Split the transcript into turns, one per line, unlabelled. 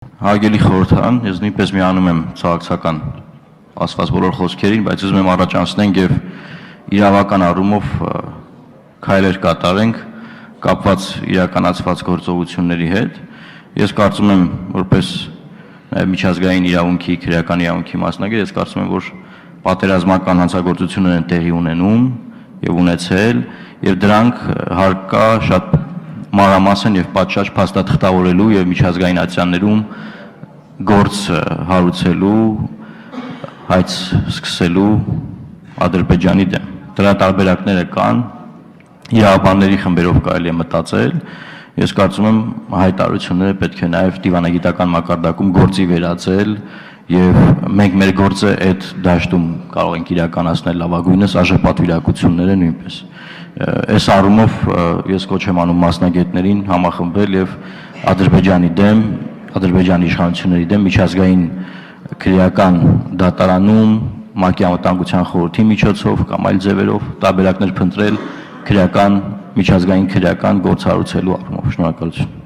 Հարգելի խորհրդարան, ես նույնպես միանում եմ ցավակցական ասված բոլոր խոսքերին, բայց ուզում եմ առաջանցնենք եւ իրավական առումով քայլեր կատարենք կապված իրականացված գործողությունների հետ։ Ես կարծում եմ, որպես նաեւ միջազգային իրավունքի, քրեական իրավունքի մասնագետ, ես կարծում եմ, որ պատերազմական հանցագործություններ են տեղի ունենում եւ ունեցել, եւ դրանք հարկ կա շատ մանրամասն եւ պատշաճ փաստաթղթավորելու եւ միջազգային ատյաններում գործ հարուցելու, հայց սկսելու Ադրբեջանի դեմ։ Դրա տարբերակները կան, իրավաբանների խմբերով կարելի է մտածել։ Ես կարծում եմ հայտարարությունները պետք է նաեւ դիվանագիտական մակարդակում գործի վերածել եւ մենք մեր գործը այդ դաշտում կարող ենք իրականացնել լավագույնս արժեպատվիրակությունները նույնպես։ Այս առումով ես կոչ եմ անում մասնագետներին համախմբվել եւ Ադրբեջանի դեմ, Ադրբեջանի իշխանությունների դեմ միջազգային քրեական դատարանում, ՄԱԿ-ի անվտանգության խորհրդի միջոցով կամ այլ ձևերով տարբերակներ փնտրել քրեական միջազգային քրեական գործ հարուցելու առումով։ Շնորհակալություն։